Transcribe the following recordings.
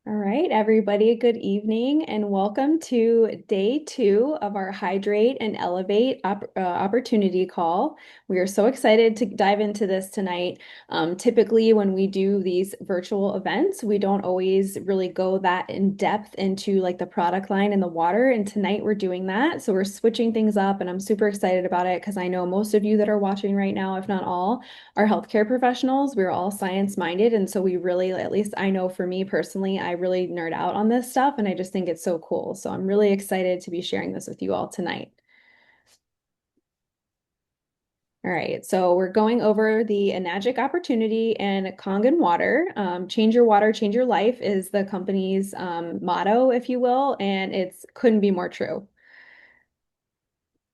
All right, everybody, good evening and welcome to day two of our Hydrate and Elevate opportunity call. We are so excited to dive into this tonight. Typically, when we do these virtual events, we don't always really go that in depth into like the product line and the water. And tonight we're doing that. So we're switching things up, and I'm super excited about it because I know most of you that are watching right now, if not all, are healthcare professionals. We're all science minded. And so we really, at least I know for me personally, I really nerd out on this stuff and I just think it's so cool. So I'm really excited to be sharing this with you all tonight. All right, so we're going over the Enagic opportunity and Kangen water. Change your water, change your life is the company's motto, if you will, and it's couldn't be more true.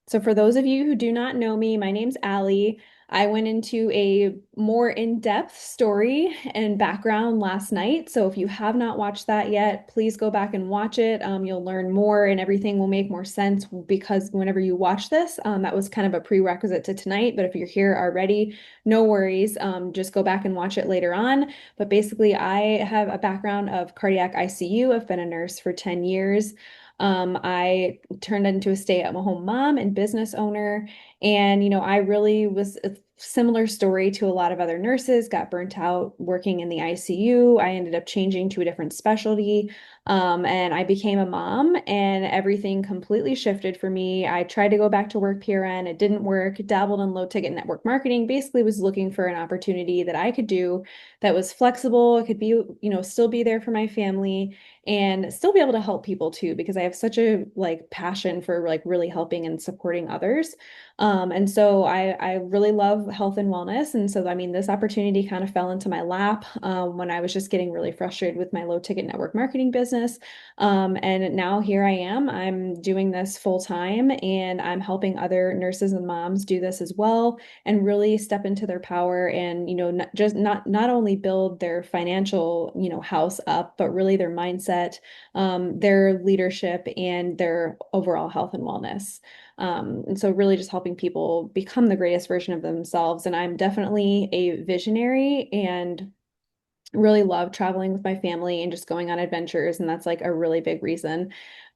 So for those of you who do not know me, my name's Allie. I went into a more in-depth story and background last night. So if you have not watched that yet, please go back and watch it. You'll learn more and everything will make more sense because whenever you watch this, that was kind of a prerequisite to tonight. But if you're here already, no worries. Just go back and watch it later on. But basically, I have a background of cardiac ICU. I've been a nurse for 10 years. I turned into a stay-at-home mom and business owner. And, I really was a similar story to a lot of other nurses, got burnt out working in the ICU. I ended up changing to a different specialty. And I became a mom, and everything completely shifted for me. I tried to go back to work PRN. It didn't work, dabbled in low ticket network marketing, basically was looking for an opportunity that I could do that was flexible. It could be, still be there for my family and still be able to help people too, because I have such a like passion for like really helping and supporting others. And so I really love health and wellness. And so, I mean, this opportunity kind of fell into my lap when I was just getting really frustrated with my low ticket network marketing business. And now here I am. I'm doing this full time and I'm helping other nurses and moms do this as well and really step into their power and, not only build their financial, house up, but really their mindset, their leadership and their overall health and wellness. And so really just helping people become the greatest version of themselves. And I'm definitely a visionary and really love traveling with my family and just going on adventures. And that's like a really big reason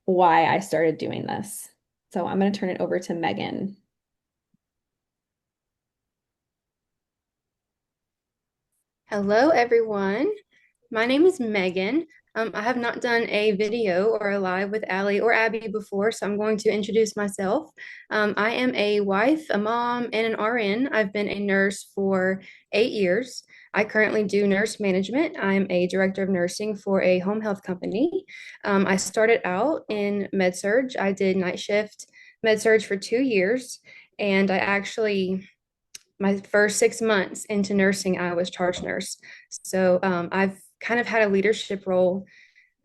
why I started doing this. So I'm going to turn it over to Megan. Hello, everyone. My name is Megan. I have not done a video or a live with Allie or Abby before, so I'm going to introduce myself. I am a wife, a mom, and an RN. I've been a nurse for 8 years. I currently do nurse management. I'm a director of nursing for a home health company. I started out in med surg. I did night shift med surg for 2 years, and I actually my first 6 months into nursing, I was charge nurse. So I've kind of had a leadership role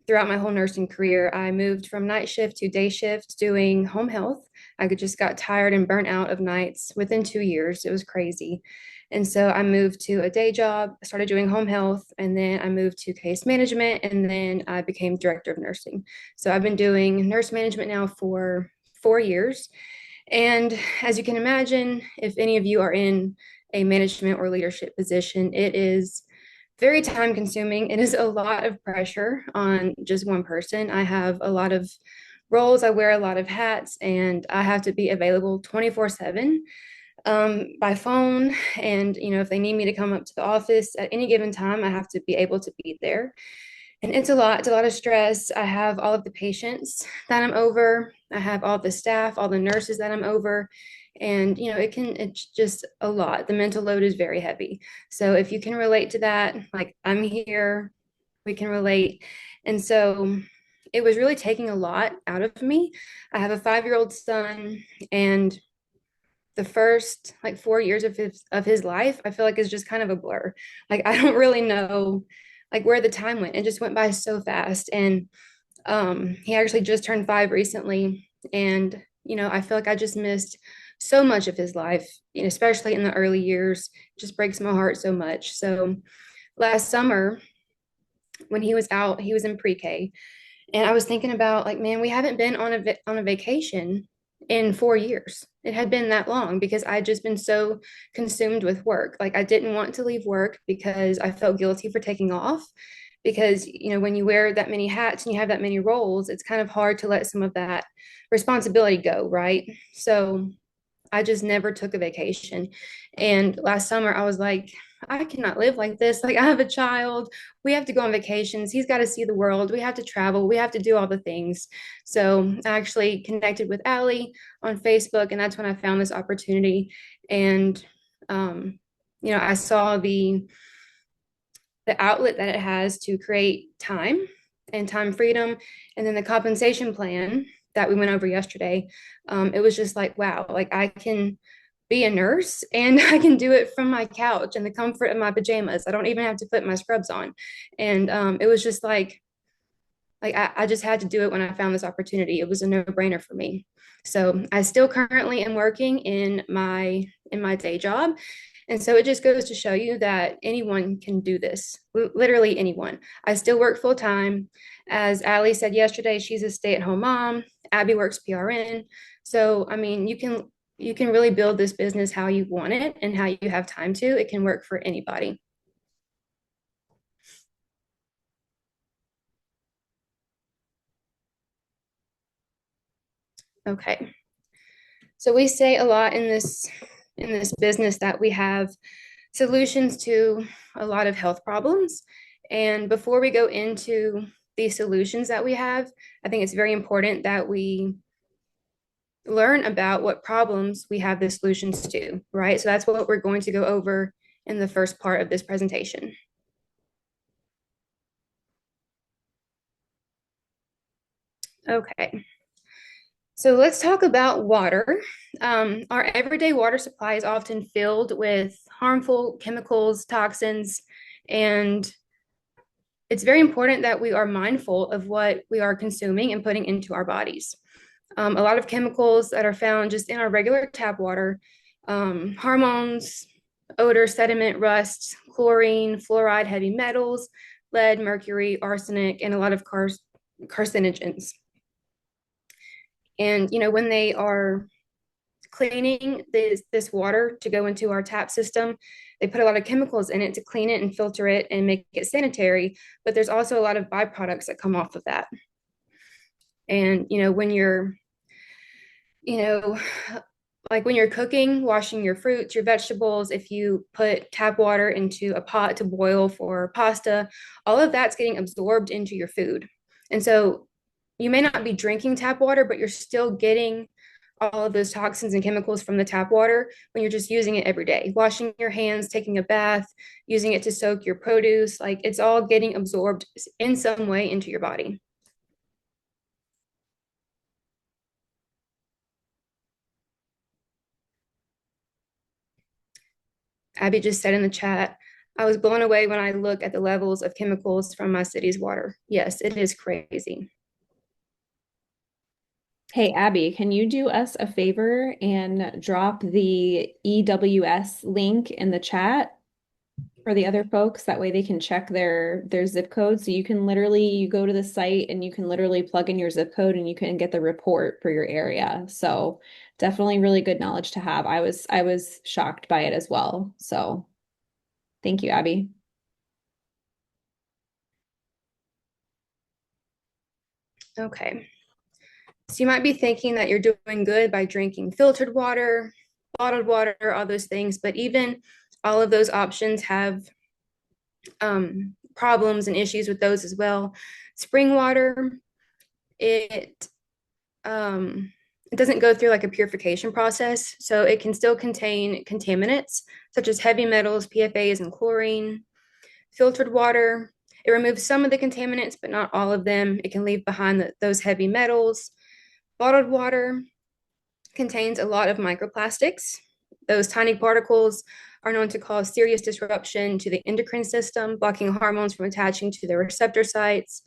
throughout my whole nursing career. I moved from night shift to day shift doing home health. Just got tired and burnt out of nights within 2 years. It was crazy. And so I moved to a day job, started doing home health, and then I moved to case management, and then I became director of nursing. So I've been doing nurse management now for 4 years. And as you can imagine, if any of you are in a management or leadership position, it is very time consuming. It is a lot of pressure on just one person. I have a lot of roles, I wear a lot of hats, and I have to be available 24/7 by phone. And, if they need me to come up to the office at any given time, I have to be able to be there. And it's a lot of stress. I have all of the patients that I'm over. I have all the staff, all the nurses that I'm over. And, it's just a lot. The mental load is very heavy. So if you can relate to that, like I'm here, we can relate. And so it was really taking a lot out of me. I have a 5-year-old son, and the first like 4 years of his life, I feel like is just kind of a blur. Like I don't really know like where the time went. It just went by so fast. And he actually just turned 5 recently. And, I feel like I just missed so much of his life, especially in the early years. It just breaks my heart so much. So last summer, when he was out, he was in pre-K. And I was thinking about like, man, we haven't been on a vacation in 4 years. It had been that long because I'd just been so consumed with work. Like I didn't want to leave work because I felt guilty for taking off. because when you wear that many hats and you have that many roles, it's kind of hard to let some of that responsibility go, right? So I just never took a vacation. And last summer, I was like, I cannot live like this. Like, I have a child. We have to go on vacations. He's got to see the world. We have to travel. We have to do all the things. So I actually connected with Allie on Facebook, and that's when I found this opportunity. And, um, I saw the outlet that it has to create time and time freedom, and then the compensation plan that we went over yesterday. It was just like, wow, like I can be a nurse and I can do it from my couch in the comfort of my pajamas. I don't even have to put my scrubs on. And it was just like I just had to do it when I found this opportunity. It was a no-brainer for me. So I still currently am working in my day job. And so it just goes to show you that anyone can do this, literally anyone. I still work full time. As Allie said yesterday, she's a stay-at-home mom. Abby works PRN. So I mean, you can really build this business how you want it and how you have time to. It can work for anybody. Okay. So we say a lot in this business that we have solutions to a lot of health problems. And before we go into the solutions that we have, I think it's very important that we learn about what problems we have the solutions to, right? So that's what we're going to go over in the first part of this presentation. Okay. So let's talk about water. Our everyday water supply is often filled with harmful chemicals, toxins, and it's very important that we are mindful of what we are consuming and putting into our bodies. A lot of chemicals that are found just in our regular tap water, hormones, odor, sediment, rust, chlorine, fluoride, heavy metals, lead, mercury, arsenic, and a lot of carcinogens. And when they are cleaning this water to go into our tap system, they put a lot of chemicals in it to clean it and filter it and make it sanitary. But there's also a lot of byproducts that come off of that. And when you know, like when you're cooking, washing your fruits, your vegetables, if you put tap water into a pot to boil for pasta, all of that's getting absorbed into your food. And so you may not be drinking tap water, but you're still getting all of those toxins and chemicals from the tap water when you're just using it every day. Washing your hands, taking a bath, using it to soak your produce, like it's all getting absorbed in some way into your body. Abby just said in the chat, I was blown away when I look at the levels of chemicals from my city's water. Yes, it is crazy. Hey, Abby, can you do us a favor and drop the EWS link in the chat for the other folks? That way they can check their zip code. So you go to the site and you can literally plug in your zip code and you can get the report for your area. So definitely really good knowledge to have. I was shocked by it as well. So thank you, Abby. Okay. So you might be thinking that you're doing good by drinking filtered water, bottled water, all those things, but even all of those options have problems and issues with those as well. Spring water, it it doesn't go through like a purification process, so it can still contain contaminants such as heavy metals, PFAs, and chlorine. Filtered water, it removes some of the contaminants, but not all of them. It can leave behind those heavy metals. Bottled water contains a lot of microplastics. Those tiny particles are known to cause serious disruption to the endocrine system, blocking hormones from attaching to the receptor sites.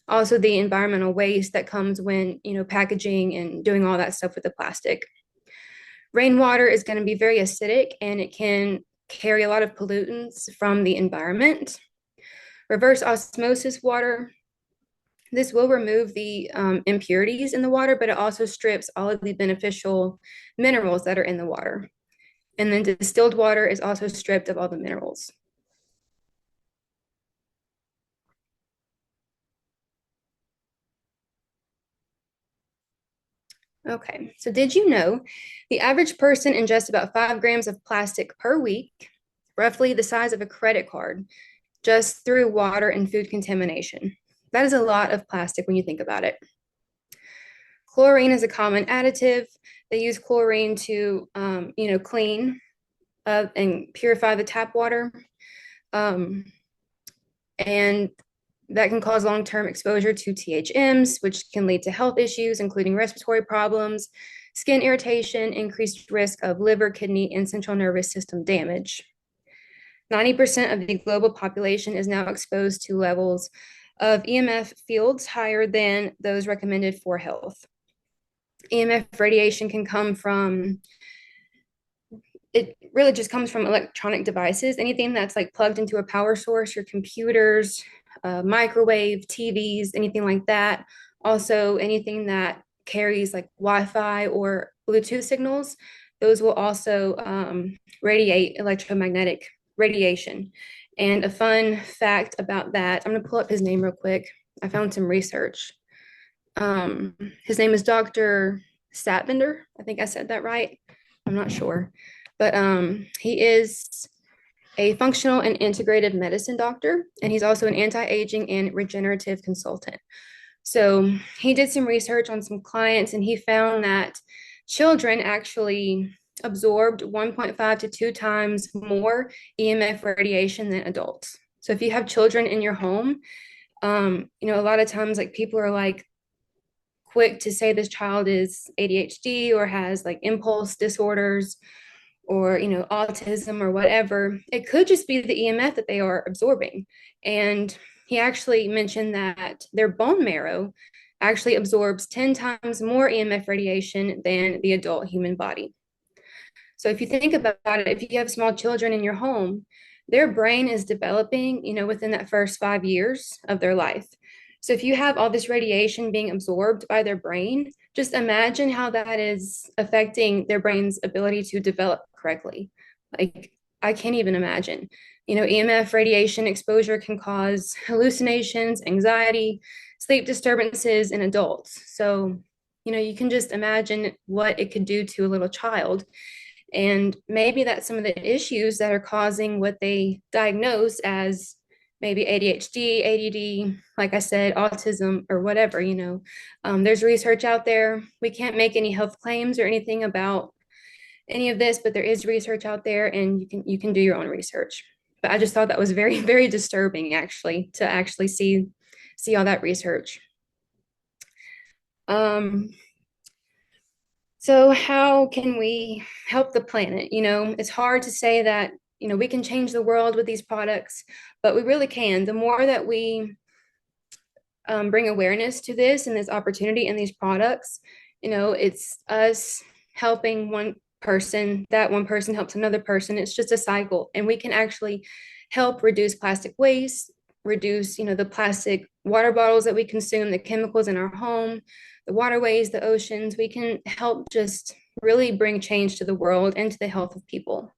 Also, the environmental waste that comes when packaging and doing all that stuff with the plastic. Rainwater is going to be very acidic and it can carry a lot of pollutants from the environment. Reverse osmosis water, this will remove the impurities in the water, but it also strips all of the beneficial minerals that are in the water. And then distilled water is also stripped of all the minerals. Okay, so did you know the average person ingests about 5 grams of plastic per week, roughly the size of a credit card, just through water and food contamination? That is a lot of plastic when you think about it. Chlorine is a common additive. They use chlorine to, clean and purify the tap water. Um, and that can cause long-term exposure to THMs, which can lead to health issues, including respiratory problems, skin irritation, increased risk of liver, kidney, and central nervous system damage. 90% of the global population is now exposed to levels of EMF fields higher than those recommended for health. EMF radiation can come from, it really just comes from electronic devices, anything that's like plugged into a power source, your computers, microwave, TVs, anything like that. Also, anything that carries like Wi-Fi or Bluetooth signals, those will also radiate electromagnetic radiation. And a fun fact about that, I'm going to pull up his name real quick. I found some research. Um, his name is Dr. Satvinder. I think I said that right. I'm not sure. But he is a functional and integrative medicine doctor, and he's also an anti-aging and regenerative consultant. So he did some research on some clients, and he found that children actually absorbed 1.5 to 2 times more EMF radiation than adults. So if you have children in your home, a lot of times like people are like quick to say this child is ADHD or has like impulse disorders or autism or whatever. It could just be the EMF that they are absorbing. And he actually mentioned that their bone marrow actually absorbs 10 times more EMF radiation than the adult human body. So if you think about it, if you have small children in your home, their brain is developing, within that first 5 years of their life. So if you have all this radiation being absorbed by their brain, just imagine how that is affecting their brain's ability to develop correctly. Like, I can't even imagine. EMF radiation exposure can cause hallucinations, anxiety, sleep disturbances in adults. So, you can just imagine what it could do to a little child. And maybe that's some of the issues that are causing what they diagnose as maybe ADHD, ADD, like I said, autism or whatever. There's research out there. We can't make any health claims or anything about any of this, but there is research out there and you can do your own research. But I just thought that was very, very disturbing actually to actually see all that research. Um, So, how can we help the planet? It's hard to say that, we can change the world with these products, but we really can. The more that we bring awareness to this and this opportunity and these products, it's us helping one person, that one person helps another person. It's just a cycle, and we can actually help reduce plastic waste, reduce, the plastic water bottles that we consume, the chemicals in our home, the waterways, the oceans. We can help just really bring change to the world and to the health of people.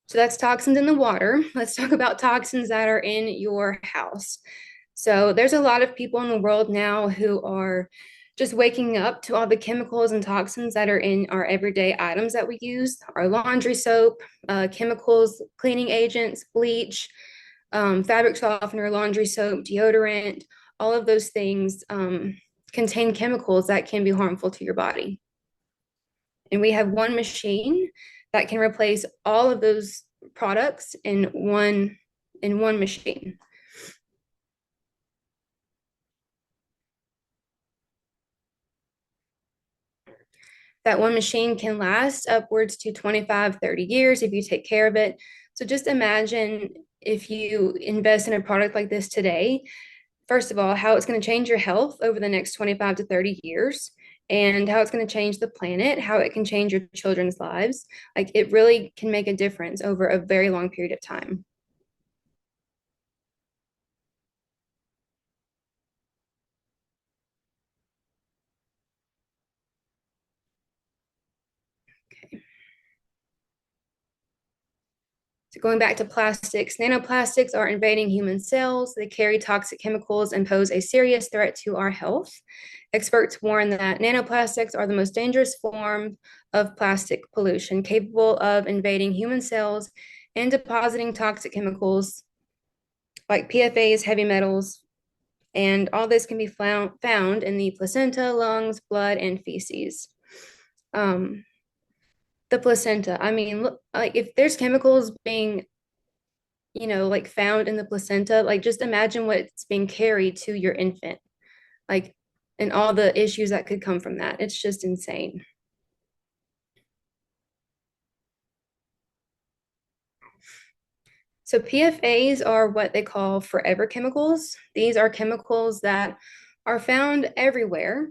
So that's toxins in the water. Let's talk about toxins that are in your house. So there's a lot of people in the world now who are just waking up to all the chemicals and toxins that are in our everyday items that we use, our laundry soap, chemicals, cleaning agents, bleach, fabric softener, laundry soap, deodorant, all of those things contain chemicals that can be harmful to your body. And we have one machine that can replace all of those products in one machine. That one machine can last upwards to 25, 30 years if you take care of it. So just imagine if you invest in a product like this today, first of all, how it's going to change your health over the next 25 to 30 years, and how it's going to change the planet, how it can change your children's lives. Like, it really can make a difference over a very long period of time. So Going back to plastics, nanoplastics are invading human cells. They carry toxic chemicals and pose a serious threat to our health. Experts warn that nanoplastics are the most dangerous form of plastic pollution, capable of invading human cells and depositing toxic chemicals like PFAs, heavy metals, and all this can be found in the placenta, lungs, blood, and feces. Um, the placenta, I mean, look, like if there's chemicals being like found in the placenta, like just imagine what's being carried to your infant, like, and all the issues that could come from that. It's just insane. So PFAs are what they call forever chemicals. These are chemicals that are found everywhere,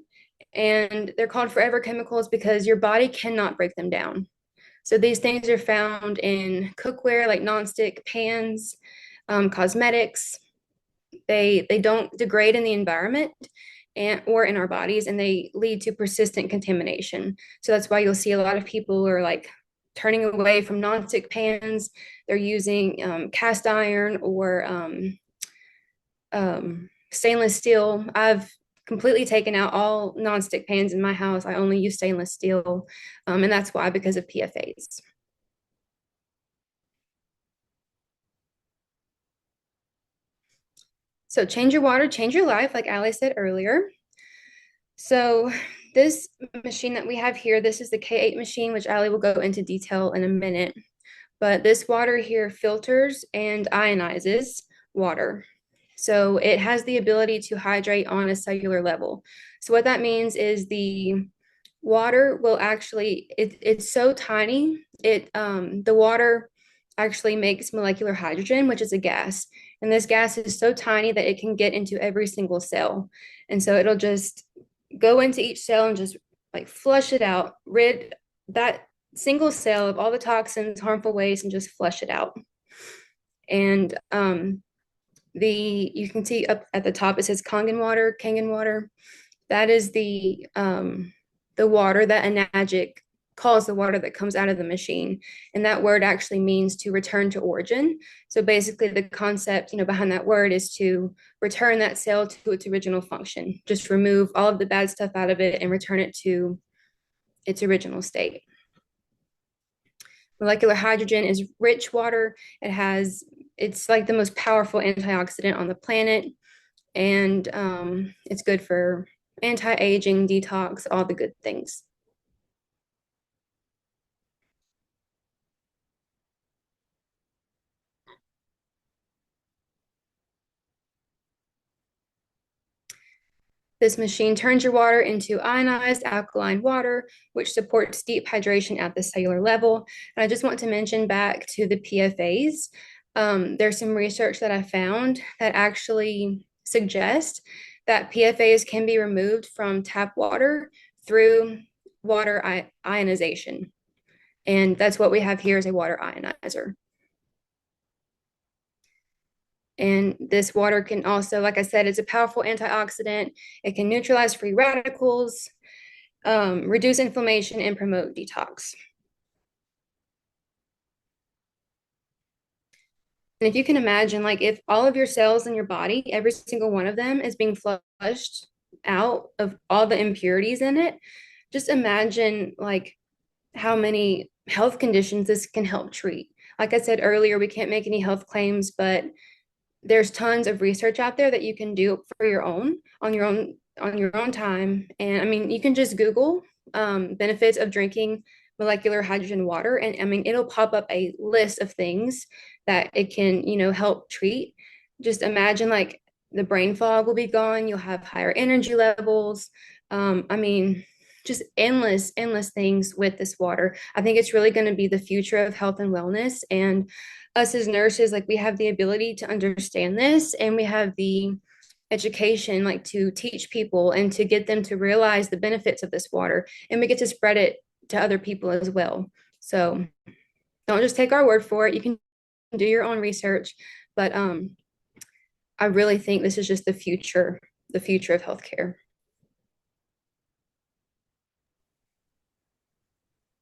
and they're called forever chemicals because your body cannot break them down. So these things are found in cookware like nonstick pans, cosmetics. They don't degrade in the environment and or in our bodies, and they lead to persistent contamination. So that's why you'll see a lot of people are like turning away from nonstick pans. They're using cast iron or stainless steel. I've completely taken out all nonstick pans in my house. I only use stainless steel, and that's why, because of PFAs. So change your water, change your life, like Ali said earlier. So this machine that we have here, this is the K8 machine, which Ali will go into detail in a minute. But this water here filters and ionizes water. So it has the ability to hydrate on a cellular level. So what that means is the water will actually, it's so tiny, the water actually makes molecular hydrogen, which is a gas. And this gas is so tiny that it can get into every single cell. And so it'll just go into each cell and just like flush it out, rid that single cell of all the toxins, harmful waste, and just flush it out. And the you can see up at the top it says Kangen water. That is the water that Enagic calls the water that comes out of the machine. And that word actually means to return to origin. So basically the concept, behind that word is to return that cell to its original function. Just remove all of the bad stuff out of it and return it to its original state. Molecular hydrogen is rich water. It's like the most powerful antioxidant on the planet. And it's good for anti-aging, detox, all the good things. This machine turns your water into ionized alkaline water, which supports deep hydration at the cellular level. And I just want to mention back to the PFAs. There's some research that I found that actually suggests that PFAs can be removed from tap water through water ionization. And that's what we have here is a water ionizer. And this water can also, like I said, it's a powerful antioxidant. It can neutralize free radicals, reduce inflammation, and promote detox. And if you can imagine, like if all of your cells in your body, every single one of them is being flushed out of all the impurities in it, just imagine like how many health conditions this can help treat. Like I said earlier, we can't make any health claims, but there's tons of research out there that you can do for your own on your own time. And I mean, you can just Google benefits of drinking molecular hydrogen water, and I mean, it'll pop up a list of things that it can, help treat. Just imagine like the brain fog will be gone. You'll have higher energy levels. I mean, just endless things with this water. I think it's really going to be the future of health and wellness. And us as nurses, like we have the ability to understand this, and we have the education like to teach people and to get them to realize the benefits of this water, and we get to spread it to other people as well. So don't just take our word for it. You can do your own research, but I really think this is just the future of healthcare.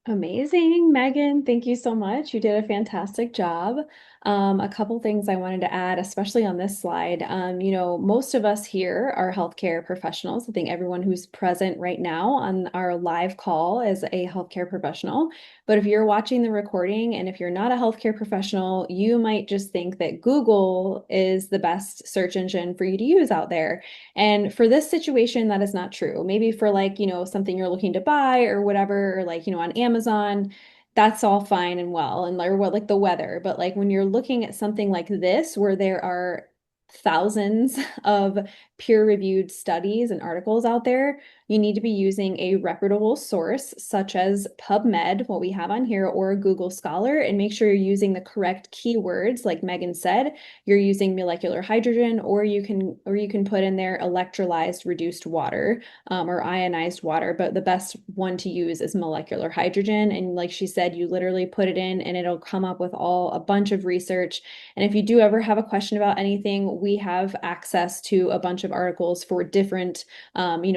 Amazing, Megan. Thank you so much. You did a fantastic job. A couple things I wanted to add, especially on this slide. Most of us here are healthcare professionals. I think everyone who's present right now on our live call is a healthcare professional. But if you're watching the recording and if you're not a healthcare professional, you might just think that Google is the best search engine for you to use out there. And for this situation, that is not true. Maybe for like, something you're looking to buy or whatever, or like, on Amazon, that's all fine and well, and or what like the weather. But like when you're looking at something like this, where there are thousands of peer-reviewed studies and articles out there, you need to be using a reputable source such as PubMed, what we have on here, or Google Scholar, and make sure you're using the correct keywords, like Megan said. You're using molecular hydrogen, or you can put in there electrolyzed reduced water, or ionized water. But the best one to use is molecular hydrogen. And like she said, you literally put it in, and it'll come up with a bunch of research. And if you do ever have a question about anything, we have access to a bunch of articles for different,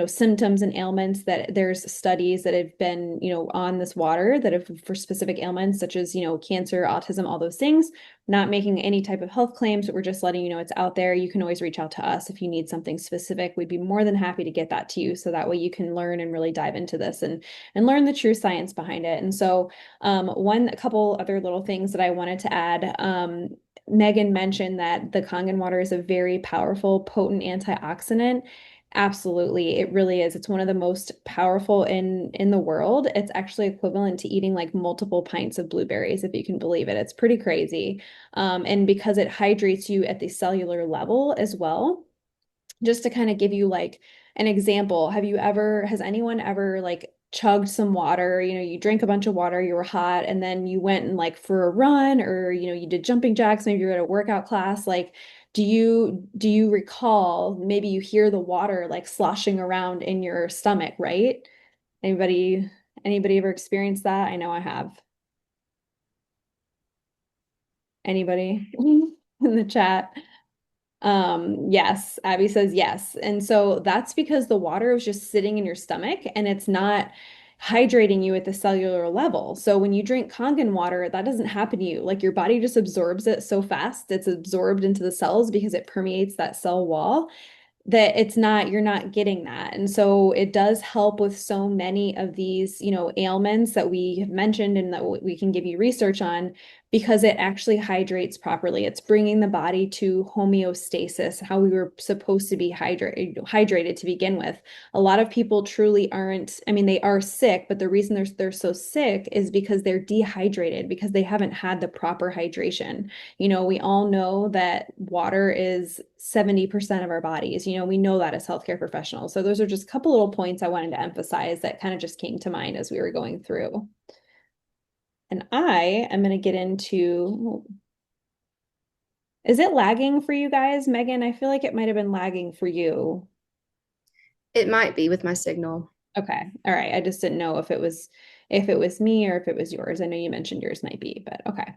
symptoms and ailments. That there's studies that have been, on this water that have for specific ailments such as, cancer, autism, all those things. Not making any type of health claims, but we're just letting you know it's out there. You can always reach out to us if you need something specific. We'd be more than happy to get that to you, so that way you can learn and really dive into this and learn the true science behind it. And so, a couple other little things that I wanted to add. Megan mentioned that the Kangen water is a very powerful, potent antioxidant. Absolutely, it really is. It's one of the most powerful in the world. It's actually equivalent to eating like multiple pints of blueberries, if you can believe it. It's pretty crazy. And because it hydrates you at the cellular level as well. Just to kind of give you like an example, has anyone ever like chugged some water? You drink a bunch of water, you were hot, and then you went and like for a run, or you did jumping jacks, maybe you're at a workout class. Like, do you recall, maybe you hear the water like sloshing around in your stomach, right? Anybody ever experienced that? I know I have. Anybody in the chat? Yes, Abby says yes. And so that's because the water is just sitting in your stomach and it's not hydrating you at the cellular level. So when you drink Kangen water, that doesn't happen to you. Like your body just absorbs it so fast, it's absorbed into the cells because it permeates that cell wall, that you're not getting that. And so it does help with so many of these, ailments that we have mentioned and that we can give you research on, because it actually hydrates properly. It's bringing the body to homeostasis, how we were supposed to be hydrated to begin with. A lot of people truly aren't, I mean, they are sick, but the reason they're so sick is because they're dehydrated, because they haven't had the proper hydration. We all know that water is 70% of our bodies. We know that as healthcare professionals. So those are just a couple little points I wanted to emphasize that kind of just came to mind as we were going through. And I am going to get into, is it lagging for you guys, Megan? I feel like it might have been lagging for you. It might be with my signal. Okay. All right. I just didn't know if it was me or if it was yours. I know you mentioned yours might be, but okay.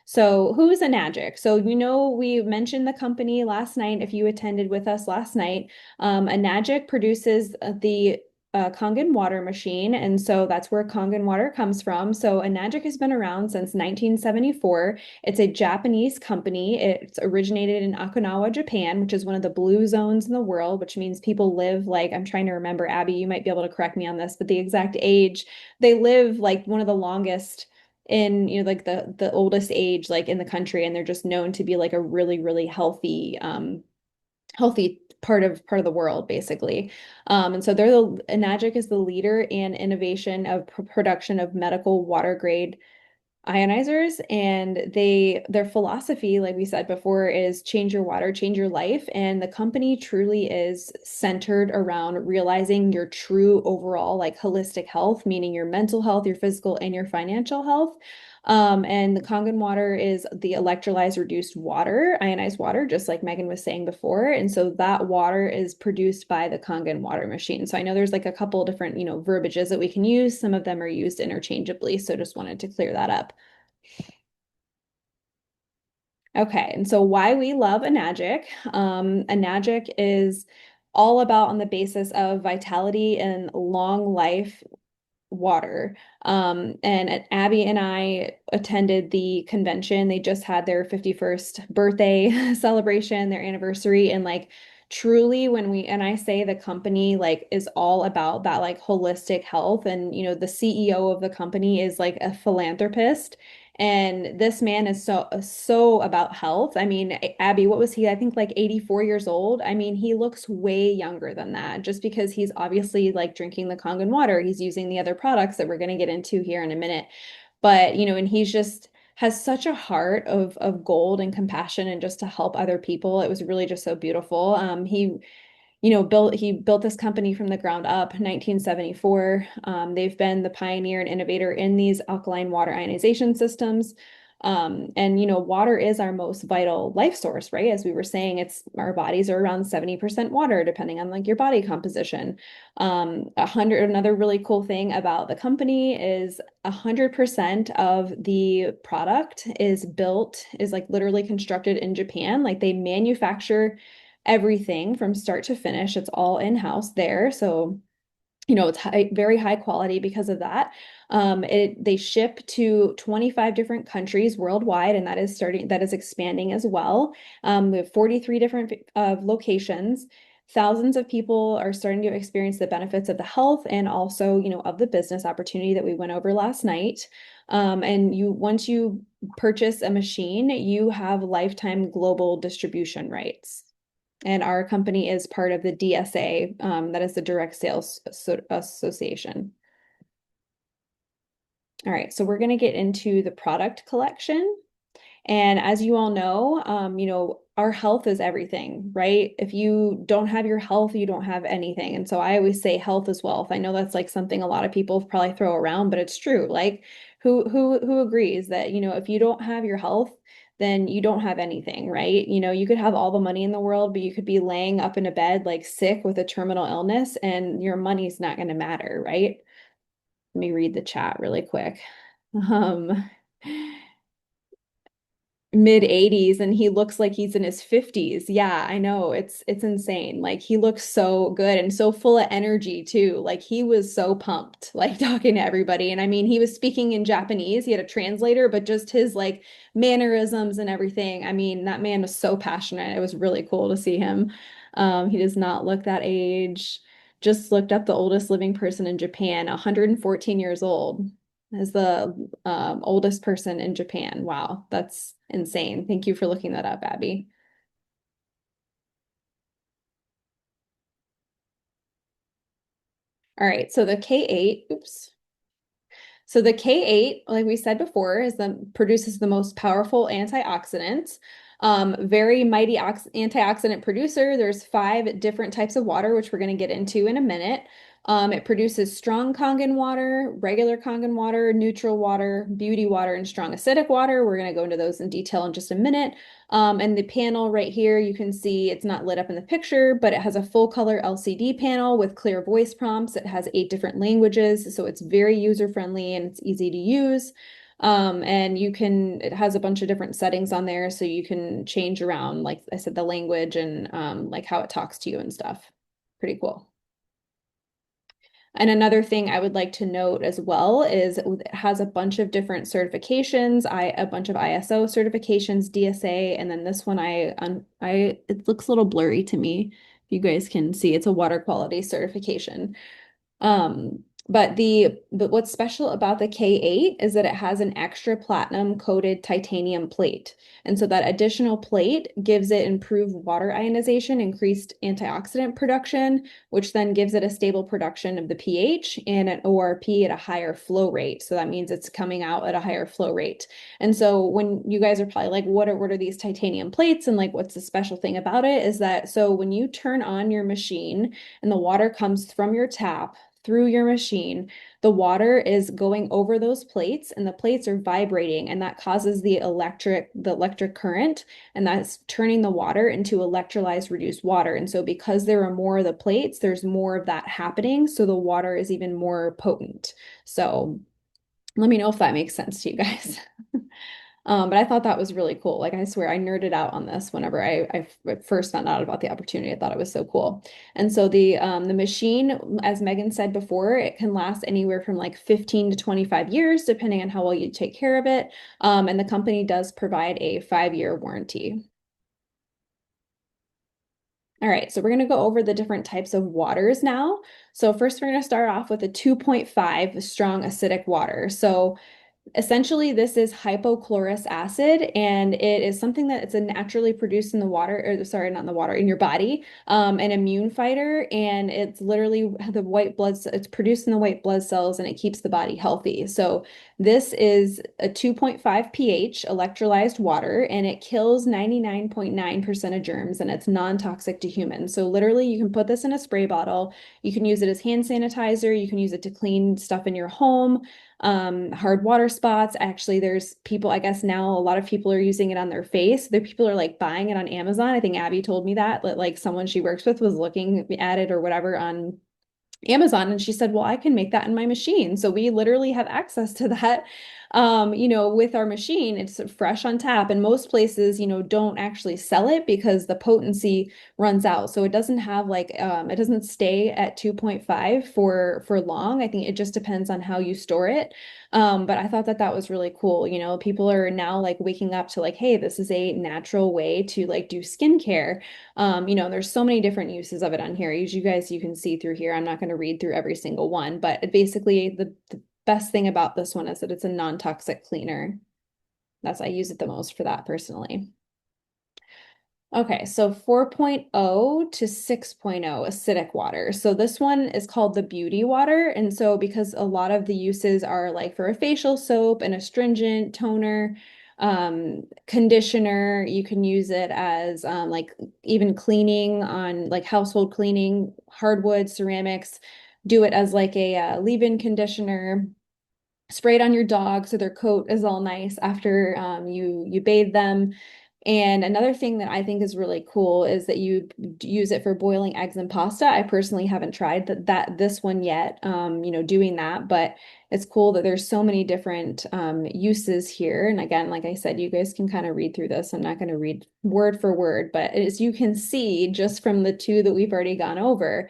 So who is Enagic? So we mentioned the company last night. If you attended with us last night, Enagic produces the Kangen water machine, and so that's where Kangen water comes from. So Enagic has been around since 1974. It's a Japanese company. It's originated in Okinawa, Japan, which is one of the blue zones in the world, which means people live like, I'm trying to remember, Abby, you might be able to correct me on this, but the exact age, they live like one of the longest in, like the oldest age like in the country, and they're just known to be like a really, really healthy part of the world, basically. And so Enagic is the leader in innovation of production of medical water grade ionizers, and their philosophy, like we said before, is change your water, change your life. And the company truly is centered around realizing your true overall like holistic health, meaning your mental health, your physical, and your financial health. And the Kangen water is the electrolyzed reduced water, ionized water, just like Megan was saying before. And so that water is produced by the Kangen water machine. So I know there's like a couple different, verbiages that we can use. Some of them are used interchangeably. So just wanted to clear that up. Okay, and so why we love Enagic. Enagic is all about on the basis of vitality and long life water. And Abby and I attended the convention. They just had their 51st birthday celebration, their anniversary, and like truly when we and I say the company like is all about that like holistic health, and the CEO of the company is like a philanthropist. And this man is so about health. I mean, Abby, what was he? I think like 84 years old. I mean, he looks way younger than that just because he's obviously like drinking the Kangen water. He's using the other products that we're going to get into here in a minute. But, and he's just has such a heart of gold and compassion and just to help other people. It was really just so beautiful. He built this company from the ground up, 1974. They've been the pioneer and innovator in these alkaline water ionization systems. And water is our most vital life source, right? As we were saying, it's our bodies are around 70% water, depending on like your body composition. Another really cool thing about the company is 100% of the product is like literally constructed in Japan. Like they manufacture everything from start to finish. It's all in-house there. So, it's very high quality because of that. They ship to 25 different countries worldwide, and that is expanding as well. We have 43 different locations. Thousands of people are starting to experience the benefits of the health and also, of the business opportunity that we went over last night. And once you purchase a machine, you have lifetime global distribution rights. And our company is part of the DSA, that is the Direct Sales Association. All right, so we're going to get into the product collection. And as you all know, our health is everything, right? If you don't have your health, you don't have anything. And so I always say health is wealth. I know that's like something a lot of people probably throw around, but it's true. Like who agrees that, if you don't have your health, then you don't have anything, right? You could have all the money in the world, but you could be laying up in a bed like sick with a terminal illness and your money's not going to matter, right? Let me read the chat really quick. Um, mid 80s and he looks like he's in his 50s. Yeah, I know. It's insane. Like he looks so good and so full of energy too. Like he was so pumped, like talking to everybody. And I mean, he was speaking in Japanese. He had a translator, but just his like mannerisms and everything. I mean, that man was so passionate. It was really cool to see him. He does not look that age. Just looked up the oldest living person in Japan, 114 years old as the oldest person in Japan. Wow, that's insane. Thank you for looking that up, Abby. All right, so the K8, oops. So the K8, like we said before, produces the most powerful antioxidants. Very mighty antioxidant producer. There's 5 different types of water, which we're going to get into in a minute. It produces strong Kangen water, regular Kangen water, neutral water, beauty water, and strong acidic water. We're going to go into those in detail in just a minute. And the panel right here, you can see it's not lit up in the picture, but it has a full color LCD panel with clear voice prompts. It has 8 different languages, so it's very user friendly and it's easy to use. And it has a bunch of different settings on there, so you can change around, like I said, the language and like how it talks to you and stuff. Pretty cool. And another thing I would like to note as well is it has a bunch of different certifications, a bunch of ISO certifications, DSA, and then this one it looks a little blurry to me. You guys can see it's a water quality certification. But what's special about the K8 is that it has an extra platinum coated titanium plate. And so that additional plate gives it improved water ionization, increased antioxidant production, which then gives it a stable production of the pH and an ORP at a higher flow rate. So that means it's coming out at a higher flow rate. And so when you guys are probably like, what are these titanium plates? And like, what's the special thing about it is that so when you turn on your machine and the water comes from your tap through your machine, the water is going over those plates and the plates are vibrating and that causes the electric current and that's turning the water into electrolyzed reduced water. And so because there are more of the plates, there's more of that happening. So the water is even more potent. So let me know if that makes sense to you guys. But I thought that was really cool. Like I swear I nerded out on this whenever I first found out about the opportunity. I thought it was so cool. And so the machine, as Megan said before, it can last anywhere from like 15 to 25 years, depending on how well you take care of it. And the company does provide a 5-year warranty. All right, so we're going to go over the different types of waters now. So first, we're going to start off with a 2.5 strong acidic water. So essentially, this is hypochlorous acid, and it is something that it's a naturally produced in the water, or sorry, not in the water, in your body, an immune fighter, and it's literally the white blood, it's produced in the white blood cells, and it keeps the body healthy. So this is a 2.5 pH electrolyzed water, and it kills 99.9% of germs, and it's non-toxic to humans. So literally, you can put this in a spray bottle. You can use it as hand sanitizer. You can use it to clean stuff in your home, hard water spots. Actually, there's people, I guess now a lot of people are using it on their face. There people are like buying it on Amazon. I think Abby told me that like someone she works with was looking at it or whatever on Amazon, and she said, "Well, I can make that in my machine." So we literally have access to that. With our machine, it's fresh on tap, and most places, don't actually sell it because the potency runs out. So it doesn't have like it doesn't stay at 2.5 for long. I think it just depends on how you store it. But I thought that that was really cool. People are now like waking up to like, hey, this is a natural way to like do skincare. There's so many different uses of it on here. As you guys, you can see through here. I'm not going to read through every single one, but basically the best thing about this one is that it's a non-toxic cleaner. I use it the most for that personally. Okay, so 4.0 to 6.0 acidic water. So this one is called the beauty water. And so because a lot of the uses are like for a facial soap, and astringent, toner, conditioner, you can use it as like even cleaning on like household cleaning, hardwood, ceramics, do it as like a leave-in conditioner, spray it on your dog so their coat is all nice after you bathe them. And another thing that I think is really cool is that you use it for boiling eggs and pasta. I personally haven't tried this one yet, doing that, but it's cool that there's so many different uses here. And again, like I said, you guys can kind of read through this. I'm not going to read word for word, but as you can see, just from the two that we've already gone over,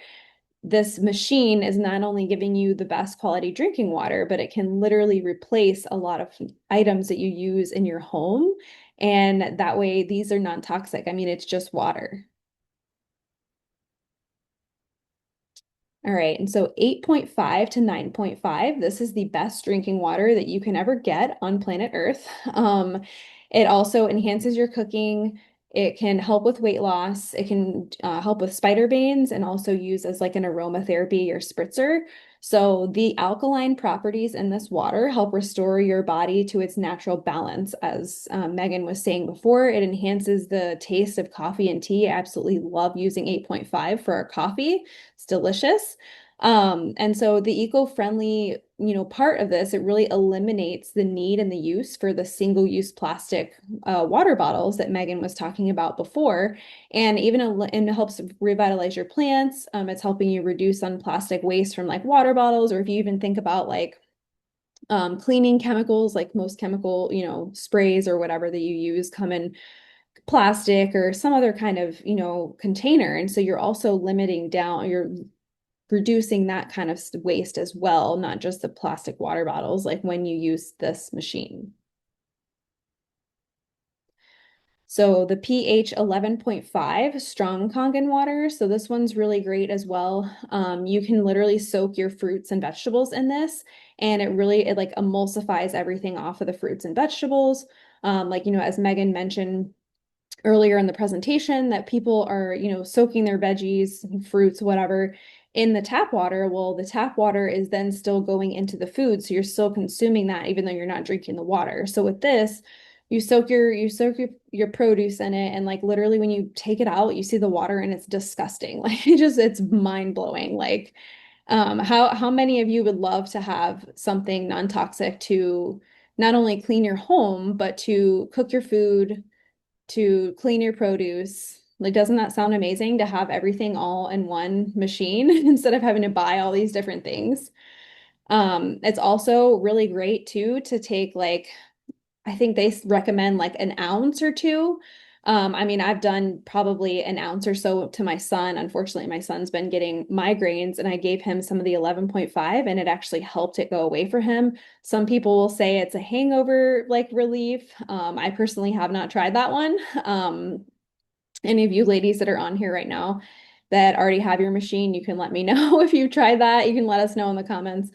this machine is not only giving you the best quality drinking water, but it can literally replace a lot of items that you use in your home. And that way, these are non-toxic. I mean, it's just water. All right, and so 8.5 to 9.5, this is the best drinking water that you can ever get on planet Earth. It also enhances your cooking. It can help with weight loss. It can help with spider veins and also use as like an aromatherapy or spritzer. So the alkaline properties in this water help restore your body to its natural balance. As Megan was saying before, it enhances the taste of coffee and tea. I absolutely love using 8.5 for our coffee. It's delicious. And so the eco-friendly, part of this, it really eliminates the need and the use for the single-use plastic water bottles that Megan was talking about before. And even and it helps revitalize your plants. It's helping you reduce on plastic waste from like water bottles, or if you even think about like cleaning chemicals, like most chemical, sprays or whatever that you use come in plastic or some other kind of, container. And so you're also limiting down, you're reducing that kind of waste as well, not just the plastic water bottles, like when you use this machine. So the pH 11.5 strong Kangen water. So this one's really great as well. You can literally soak your fruits and vegetables in this, and it like emulsifies everything off of the fruits and vegetables. As Megan mentioned earlier in the presentation, that people are, soaking their veggies, fruits, whatever, in the tap water. Well, the tap water is then still going into the food, so you're still consuming that even though you're not drinking the water. So with this, you soak your produce in it, and like literally when you take it out, you see the water and it's disgusting. Like it's mind-blowing. Like how many of you would love to have something non-toxic to not only clean your home, but to cook your food, to clean your produce? Like, doesn't that sound amazing to have everything all in one machine instead of having to buy all these different things? It's also really great too to take like I think they recommend like an ounce or two. I mean, I've done probably an ounce or so to my son. Unfortunately, my son's been getting migraines, and I gave him some of the 11.5, and it actually helped it go away for him. Some people will say it's a hangover like relief. I personally have not tried that one. Any of you ladies that are on here right now that already have your machine, you can let me know if you've tried that. You can let us know in the comments.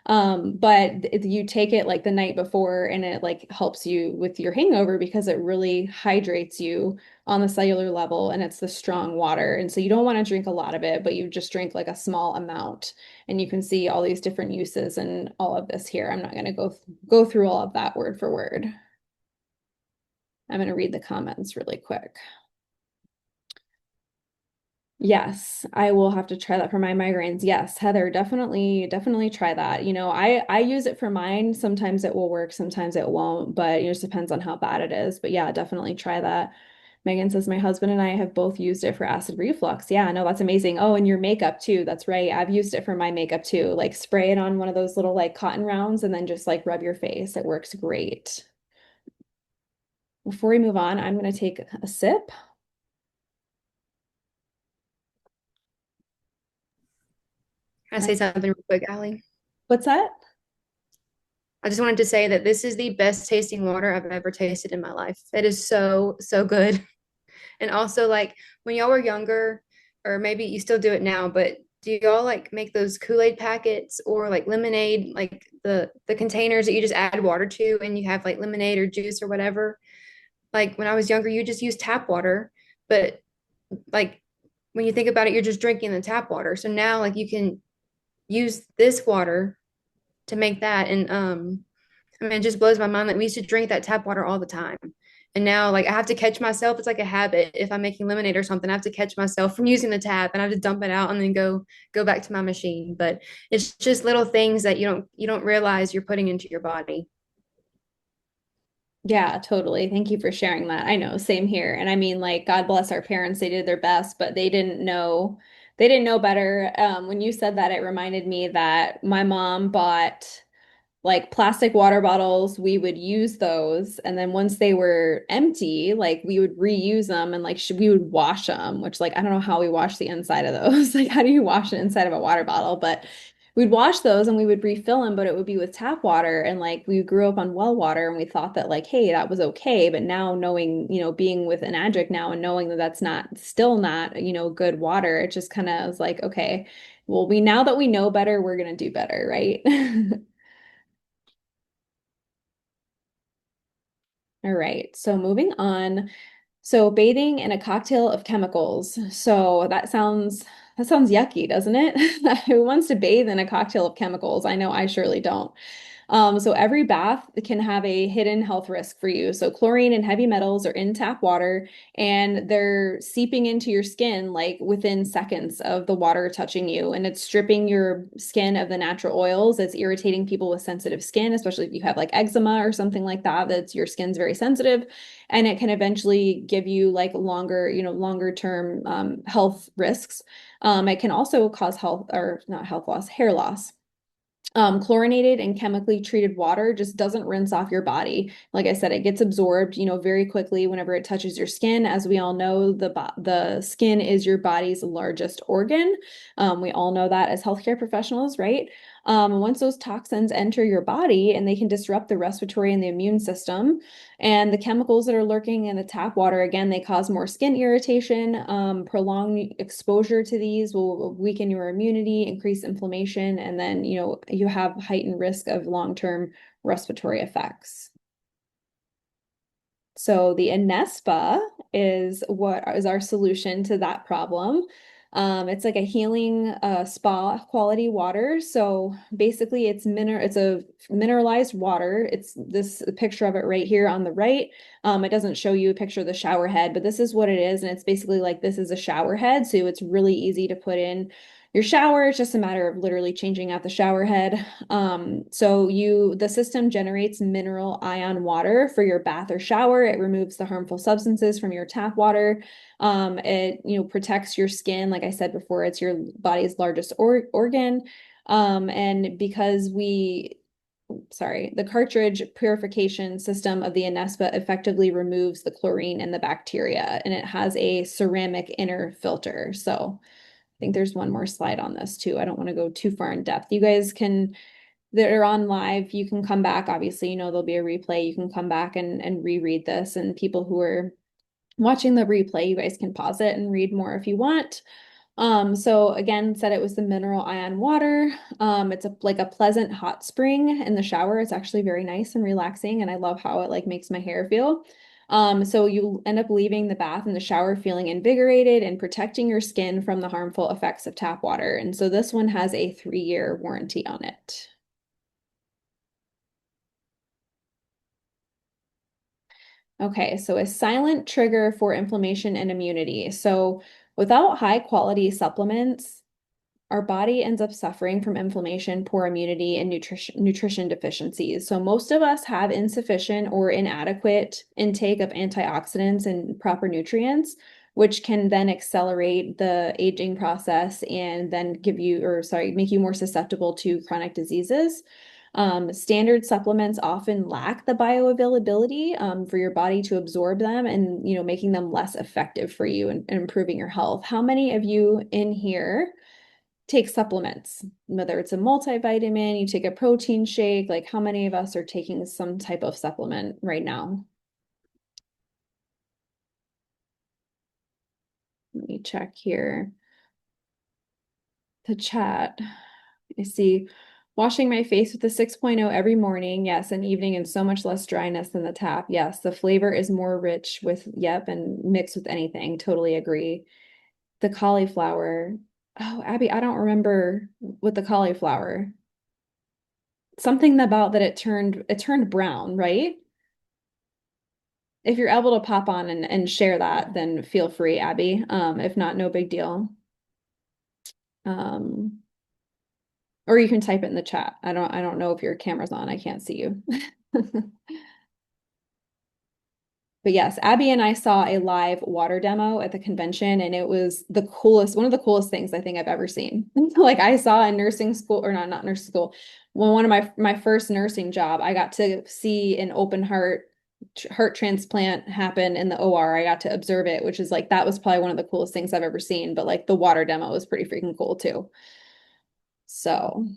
But if you take it like the night before and it like helps you with your hangover because it really hydrates you on the cellular level and it's the strong water. And so you don't want to drink a lot of it, but you just drink like a small amount. And you can see all these different uses and all of this here. I'm not going to go through all of that word for word. I'm going to read the comments really quick. Yes, I will have to try that for my migraines. Yes, Heather, definitely try that. I use it for mine. Sometimes it will work, sometimes it won't, but it just depends on how bad it is. But yeah, definitely try that. Megan says my husband and I have both used it for acid reflux. Yeah, no, that's amazing. Oh, and your makeup too. That's right. I've used it for my makeup too. Like spray it on one of those little like cotton rounds and then just like rub your face. It works great. Before we move on, I'm going to take a sip. Can I say something real quick, Allie? What's that? I just wanted to say that this is the best tasting water I've ever tasted in my life. It is so, so good. And also, like when y'all were younger, or maybe you still do it now, but do y'all like make those Kool-Aid packets or like lemonade, like the containers that you just add water to and you have like lemonade or juice or whatever? Like when I was younger, you just use tap water, but like when you think about it, you're just drinking the tap water. So now like you can use this water to make that. And I mean, it just blows my mind that we used to drink that tap water all the time. And now, like, I have to catch myself. It's like a habit. If I'm making lemonade or something, I have to catch myself from using the tap, and I have to dump it out and then go back to my machine. But it's just little things that you don't realize you're putting into your body. Yeah, totally. Thank you for sharing that. I know, same here. And I mean, like, God bless our parents. They did their best, but they didn't know better. When you said that, it reminded me that my mom bought like plastic water bottles. We would use those. And then once they were empty, like we would reuse them and like we would wash them, which like, I don't know how we wash the inside of those. Like, how do you wash the inside of a water bottle? But we'd wash those and we would refill them, but it would be with tap water. And like we grew up on well water and we thought that like, hey, that was okay. But now knowing, being with an addict now and knowing that that's not still not, good water, it just kind of was like, okay, well, now that we know better, we're gonna do better, right? All right, so moving on. So bathing in a cocktail of chemicals. So that sounds yucky, doesn't it? Who wants to bathe in a cocktail of chemicals? I know I surely don't. So every bath can have a hidden health risk for you. So chlorine and heavy metals are in tap water and they're seeping into your skin like within seconds of the water touching you. And it's stripping your skin of the natural oils. It's irritating people with sensitive skin, especially if you have like eczema or something like that, that's your skin's very sensitive. And it can eventually give you like longer term health risks. It can also cause health or not health loss, hair loss. Chlorinated and chemically treated water just doesn't rinse off your body. Like I said, it gets absorbed, very quickly whenever it touches your skin. As we all know, the skin is your body's largest organ. We all know that as healthcare professionals, right? Once those toxins enter your body and they can disrupt the respiratory and the immune system, and the chemicals that are lurking in the tap water, again, they cause more skin irritation. Prolonged exposure to these will weaken your immunity, increase inflammation, and then, you have heightened risk of long-term respiratory effects. So the Anespa is what is our solution to that problem. It's like a healing spa quality water. So basically it's a mineralized water. It's this picture of it right here on the right. It doesn't show you a picture of the shower head, but this is what it is. And it's basically like this is a shower head. So it's really easy to put in your shower. It's just a matter of literally changing out the shower head. The system generates mineral ion water for your bath or shower. It removes the harmful substances from your tap water. It, protects your skin. Like I said before, it's your body's largest organ. And because sorry, the cartridge purification system of the Anespa effectively removes the chlorine and the bacteria, and it has a ceramic inner filter. So I think there's one more slide on this too. I don't want to go too far in depth. You guys can, that are on live, you can come back. Obviously, there'll be a replay. You can come back and reread this. And people who are watching the replay, you guys can pause it and read more if you want. So again, said it was the mineral ion water. It's like a pleasant hot spring in the shower. It's actually very nice and relaxing, and I love how it like makes my hair feel. So you end up leaving the bath and the shower feeling invigorated and protecting your skin from the harmful effects of tap water. And so this one has a 3-year warranty on it. Okay, so a silent trigger for inflammation and immunity. So without high quality supplements, our body ends up suffering from inflammation, poor immunity, and nutrition deficiencies. So most of us have insufficient or inadequate intake of antioxidants and proper nutrients, which can then accelerate the aging process and then make you more susceptible to chronic diseases. Standard supplements often lack the bioavailability for your body to absorb them and, making them less effective for you and improving your health. How many of you in here take supplements, whether it's a multivitamin, you take a protein shake, like how many of us are taking some type of supplement right now? Let me check here. The chat. I see washing my face with the 6.0 every morning, yes, and evening, and so much less dryness than the tap. Yes, the flavor is more rich with, yep, and mixed with anything. Totally agree. The cauliflower. Oh, Abby, I don't remember with the cauliflower. Something about that it turned brown, right? If you're able to pop on and share that, then feel free, Abby. If not, no big deal. Um, or you can type it in the chat. I don't know if your camera's on. I can't see you. But yes, Abby and I saw a live water demo at the convention, and it was one of the coolest things I think I've ever seen. Like I saw in nursing school, or not nursing school, when one of my first nursing job, I got to see an open heart transplant happen in the OR. I got to observe it, which is like that was probably one of the coolest things I've ever seen. But like the water demo was pretty freaking cool too. So,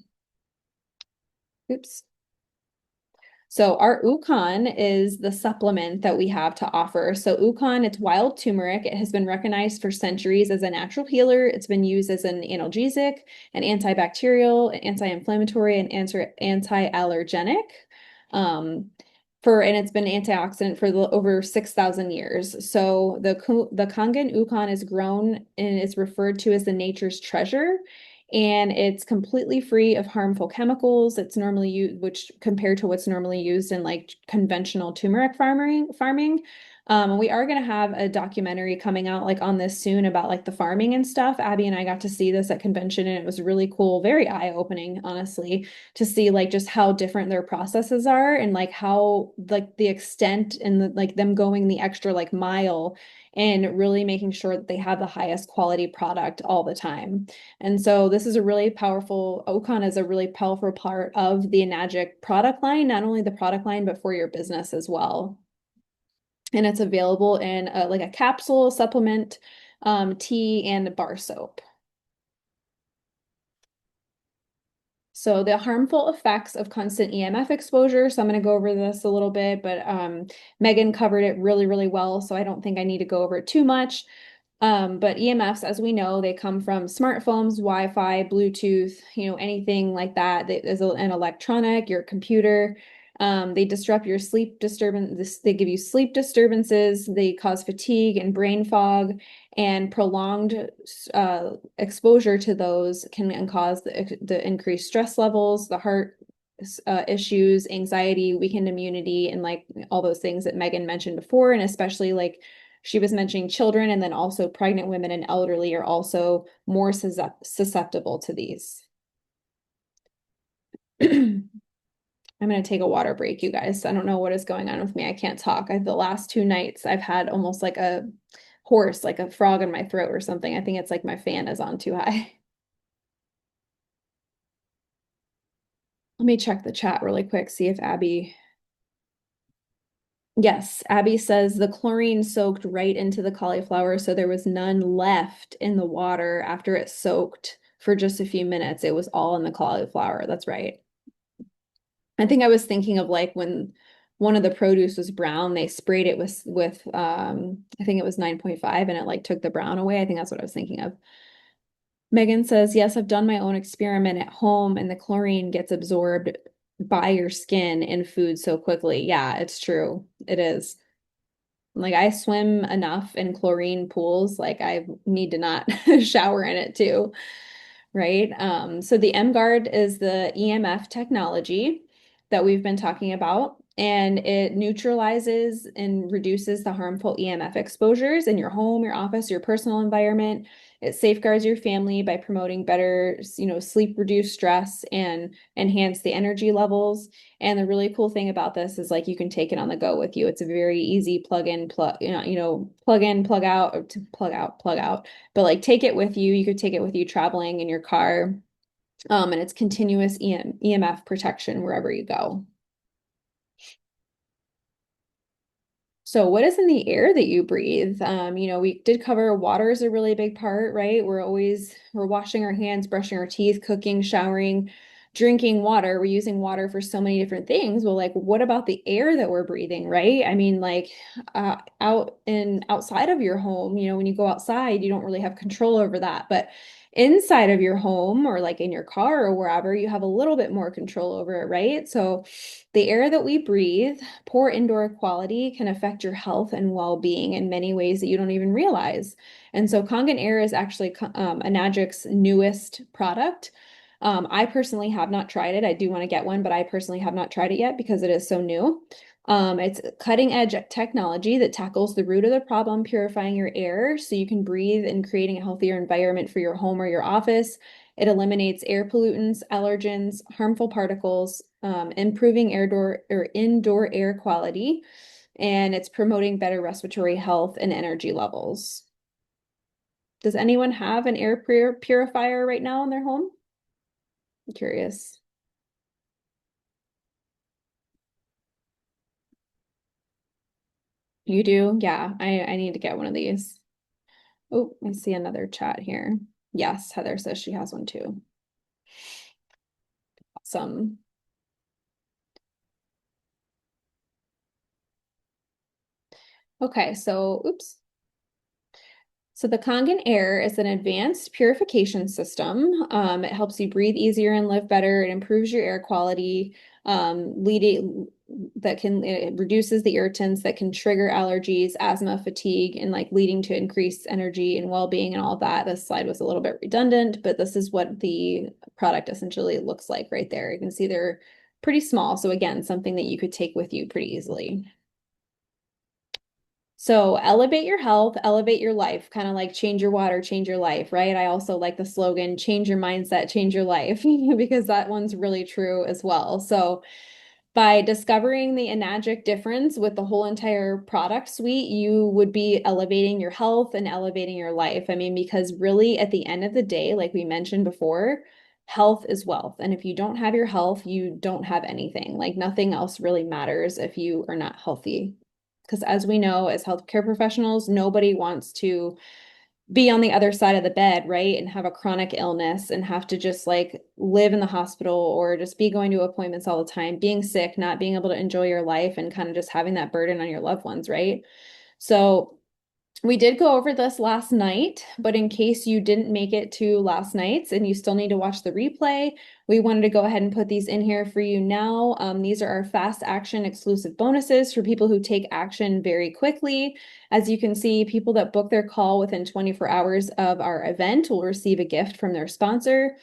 oops. So our Ukon is the supplement that we have to offer. So Ukon, it's wild turmeric. It has been recognized for centuries as a natural healer. It's been used as an analgesic, an antibacterial, anti-inflammatory, and anti-allergenic. Um, and it's been antioxidant for over 6,000 years. So the Kangen Ukon is grown and is referred to as the nature's treasure, and it's completely free of harmful chemicals. It's normally used, which compared to what's normally used in like conventional turmeric farming. We are going to have a documentary coming out like on this soon about like the farming and stuff. Abby and I got to see this at convention, and it was really cool, very eye-opening, honestly, to see like just how different their processes are and like how like the extent and like them going the extra like mile and really making sure that they have the highest quality product all the time. And so this is a really powerful, Ocon is a really powerful part of the Enagic product line, not only the product line, but for your business as well. And it's available in like a capsule, supplement, tea, and bar soap. So the harmful effects of constant EMF exposure. So I'm going to go over this a little bit, but Megan covered it really, really well. So I don't think I need to go over it too much. But EMFs, as we know, they come from smartphones, Wi-Fi, Bluetooth, anything like that that is an electronic, your computer. They disrupt your sleep disturbance. They give you sleep disturbances. They cause fatigue and brain fog, and prolonged exposure to those can cause the increased stress levels, the heart issues, anxiety, weakened immunity, and like all those things that Megan mentioned before, and especially like she was mentioning children, and then also pregnant women and elderly are also more susceptible to these. I'm going to take a water break, you guys. I don't know what is going on with me. I can't talk. The last 2 nights I've had almost like a hoarse, like a frog in my throat or something. I think it's like my fan is on too high. Let me check the chat really quick, see if Abby. Yes, Abby says the chlorine soaked right into the cauliflower, so there was none left in the water after it soaked for just a few minutes. It was all in the cauliflower. That's right. I think I was thinking of like when one of the produce was brown, they sprayed it with I think it was 9.5 and it like took the brown away. I think that's what I was thinking of. Megan says, yes, I've done my own experiment at home and the chlorine gets absorbed by your skin and food so quickly. Yeah, it's true. It is. Like I swim enough in chlorine pools, like I need to not shower in it too, right? So the M Guard is the EMF technology that we've been talking about, and it neutralizes and reduces the harmful EMF exposures in your home, your office, your personal environment. It safeguards your family by promoting better, sleep, reduce stress, and enhance the energy levels. And the really cool thing about this is like you can take it on the go with you. It's a very easy plug in, plug in, plug out, or to plug out, plug out. But like take it with you. You could take it with you traveling in your car. And it's continuous EMF protection wherever you go. So what is in the air that you breathe? We did cover water is a really big part, right? We're washing our hands, brushing our teeth, cooking, showering, drinking water. We're using water for so many different things. Well, like what about the air that we're breathing, right? I mean, like outside of your home, when you go outside, you don't really have control over that. But inside of your home or like in your car or wherever, you have a little bit more control over it, right? So the air that we breathe, poor indoor quality can affect your health and well-being in many ways that you don't even realize. And so Kangen Air is actually Enagic's newest product. I personally have not tried it. I do want to get one, but I personally have not tried it yet because it is so new. It's cutting edge technology that tackles the root of the problem, purifying your air so you can breathe and creating a healthier environment for your home or your office. It eliminates air pollutants, allergens, harmful particles, improving indoor air quality, and it's promoting better respiratory health and energy levels. Does anyone have an air purifier right now in their home? I'm curious. You do? Yeah, I need to get one of these. Oh, I see another chat here. Yes, Heather says she has one too. Awesome. Okay, so oops. So the Kangen Air is an advanced purification system. It helps you breathe easier and live better. It improves your air quality, leading it reduces the irritants that can trigger allergies, asthma, fatigue, and like leading to increased energy and well-being and all of that. This slide was a little bit redundant, but this is what the product essentially looks like right there. You can see they're pretty small. So again, something that you could take with you pretty easily. So elevate your health, elevate your life, kind of like change your water, change your life, right? I also like the slogan, change your mindset, change your life, because that one's really true as well. So by discovering the Enagic difference with the whole entire product suite, you would be elevating your health and elevating your life. I mean, because really at the end of the day, like we mentioned before, health is wealth. And if you don't have your health, you don't have anything. Like nothing else really matters if you are not healthy. Because as we know, as healthcare professionals, nobody wants to be on the other side of the bed, right? And have a chronic illness and have to just like live in the hospital or just be going to appointments all the time, being sick, not being able to enjoy your life and kind of just having that burden on your loved ones, right? So we did go over this last night, but in case you didn't make it to last night's and you still need to watch the replay, we wanted to go ahead and put these in here for you now. These are our fast action exclusive bonuses for people who take action very quickly. As you can see, people that book their call within 24 hours of our event will receive a gift from their sponsor.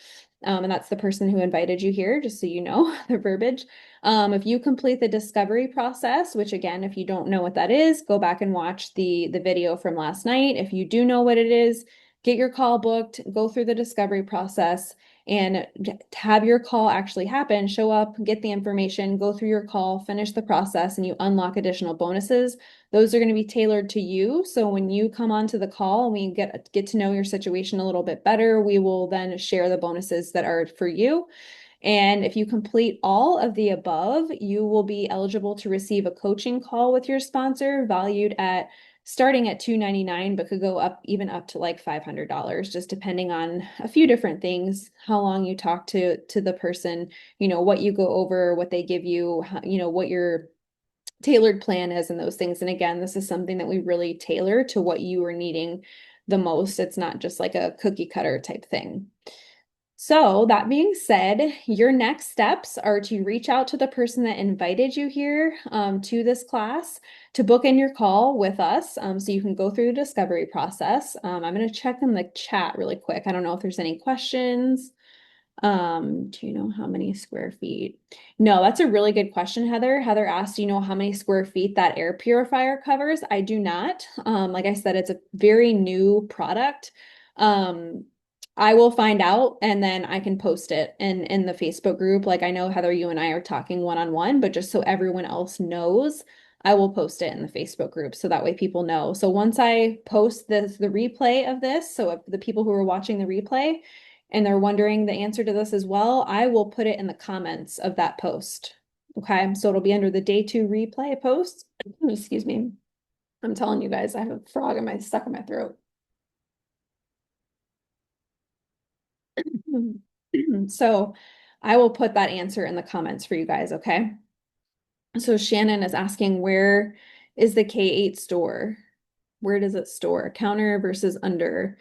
And that's the person who invited you here, just so you know the verbiage. If you complete the discovery process, which again, if you don't know what that is, go back and watch the video from last night. If you do know what it is, get your call booked, go through the discovery process, and have your call actually happen. Show up, get the information, go through your call, finish the process, and you unlock additional bonuses. Those are going to be tailored to you. So when you come onto the call and we get to know your situation a little bit better, we will then share the bonuses that are for you. And if you complete all of the above, you will be eligible to receive a coaching call with your sponsor valued at starting at $299, but could go up even up to like $500, just depending on a few different things, how long you talk to the person, what you go over, what they give you, what your tailored plan is and those things. And again, this is something that we really tailor to what you are needing the most. It's not just like a cookie cutter type thing. So, that being said, your next steps are to reach out to the person that invited you here to this class to book in your call with us so you can go through the discovery process. I'm going to check in the chat really quick. I don't know if there's any questions. Do you know how many square feet? No, that's a really good question, Heather. Heather asked, do you know how many square feet that air purifier covers? I do not. Like I said, it's a very new product. Um, I will find out and then I can post it in the Facebook group. Like I know Heather, you and I are talking one-on-one, but just so everyone else knows, I will post it in the Facebook group so that way people know. So once I post the replay of this, so if the people who are watching the replay and they're wondering the answer to this as well, I will put it in the comments of that post. Okay, so it'll be under the day 2 replay post. Excuse me. I'm telling you guys, I have a frog in my stuck in my throat. So I will put that answer in the comments for you guys, okay? So Shannon is asking, where is the K8 store? Where does it store? Counter versus under?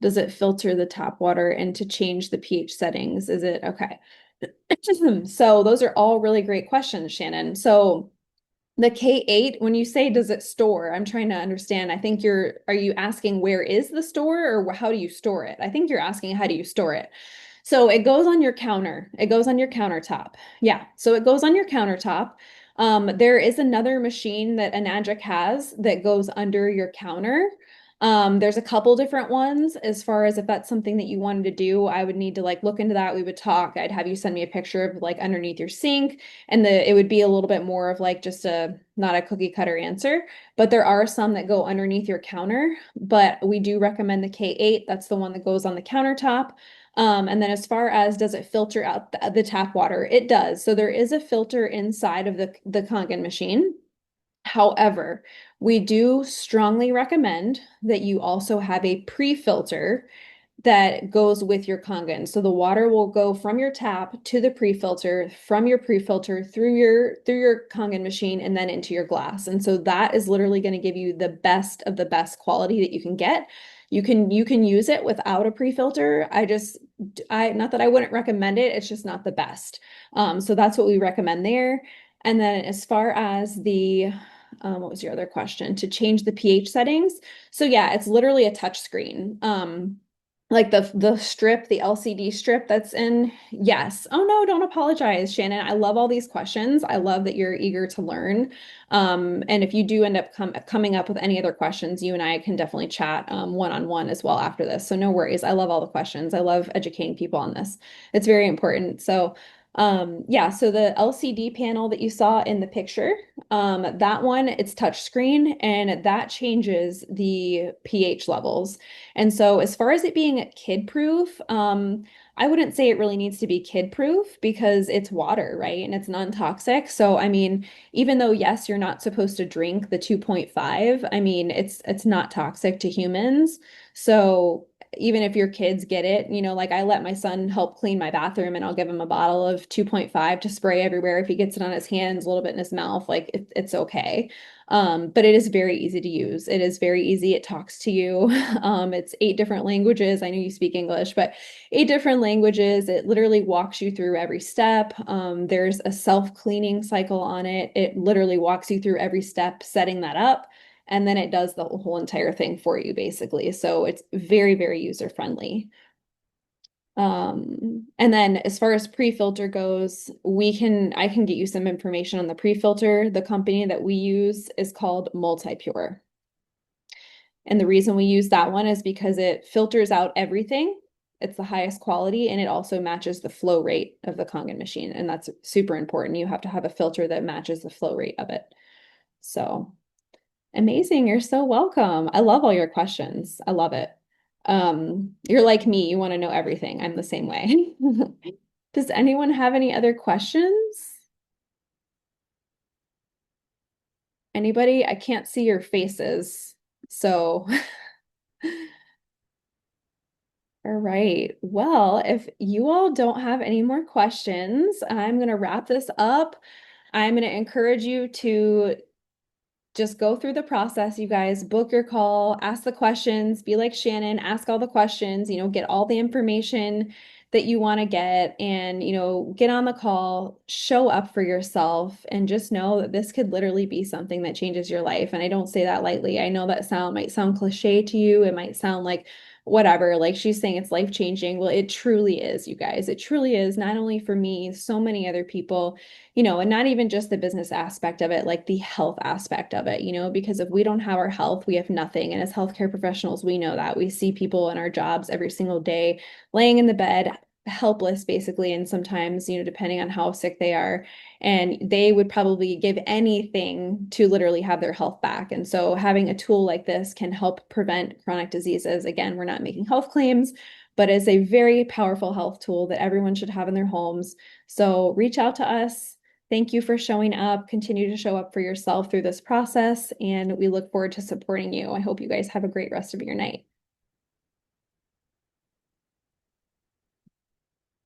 Does it filter the tap water and to change the pH settings? Is it okay? So those are all really great questions, Shannon. So the K8, when you say does it store, I'm trying to understand. I think are you asking where is the store or how do you store it? I think you're asking how do you store it. So it goes on your counter. It goes on your countertop. Yeah. So it goes on your countertop. There is another machine that Enagic has that goes under your counter. There's a couple different ones. As far as if that's something that you wanted to do, I would need to like look into that. We would talk. I'd have you send me a picture of like underneath your sink, and it would be a little bit more of like just a not a cookie cutter answer. But there are some that go underneath your counter. But we do recommend the K8. That's the one that goes on the countertop. And then as far as does it filter out the tap water? It does. So there is a filter inside of the Kangen machine. However, we do strongly recommend that you also have a pre-filter that goes with your Kangen. So the water will go from your tap to the pre-filter, from your pre-filter through your Kangen machine and then into your glass. And so that is literally going to give you the best of the best quality that you can get. You can use it without a pre-filter. I not that I wouldn't recommend it, it's just not the best. So that's what we recommend there. And then as far as the what was your other question? To change the pH settings. So yeah, it's literally a touch screen. Like the strip, the LCD strip that's in. Yes. Oh no, don't apologize, Shannon. I love all these questions. I love that you're eager to learn. And if you do end up coming up with any other questions, you and I can definitely chat one-on-one as well after this. So no worries. I love all the questions. I love educating people on this. It's very important. So yeah, so the LCD panel that you saw in the picture, that one, it's touch screen and that changes the pH levels. And so as far as it being kid proof, I wouldn't say it really needs to be kid proof because it's water, right? And it's non-toxic. So I mean, even though yes, you're not supposed to drink the 2.5, I mean, it's not toxic to humans. So even if your kids get it, like I let my son help clean my bathroom and I'll give him a bottle of 2.5 to spray everywhere. If he gets it on his hands, a little bit in his mouth, like it's okay. But it is very easy to use. It is very easy. It talks to you. It's 8 different languages. I know you speak English, but 8 different languages. It literally walks you through every step. There's a self-cleaning cycle on it. It literally walks you through every step, setting that up. And then it does the whole entire thing for you, basically. So it's very, very user friendly. And then as far as pre-filter goes, I can get you some information on the pre-filter. The company that we use is called Multi-Pure. And the reason we use that one is because it filters out everything. It's the highest quality and it also matches the flow rate of the Kangen machine. And that's super important. You have to have a filter that matches the flow rate of it. So amazing. You're so welcome. I love all your questions. I love it. You're like me. You want to know everything. I'm the same way. Does anyone have any other questions? Anybody? I can't see your faces. So, all right. Well, if you all don't have any more questions, I'm going to wrap this up. I'm going to encourage you to just go through the process, you guys. Book your call, ask the questions, be like Shannon, ask all the questions, get all the information that you want to get and, get on the call, show up for yourself, and just know that this could literally be something that changes your life. And I don't say that lightly. I know that might sound cliche to you. It might sound like whatever, like she's saying it's life changing. Well, it truly is, you guys. It truly is, not only for me, so many other people, and not even just the business aspect of it, like the health aspect of it, because if we don't have our health, we have nothing. And as healthcare professionals, we know that. We see people in our jobs every single day laying in the bed, helpless basically, and sometimes, depending on how sick they are, and they would probably give anything to literally have their health back. And so having a tool like this can help prevent chronic diseases. Again, we're not making health claims, but it's a very powerful health tool that everyone should have in their homes. So reach out to us. Thank you for showing up. Continue to show up for yourself through this process, and we look forward to supporting you. I hope you guys have a great rest of your night.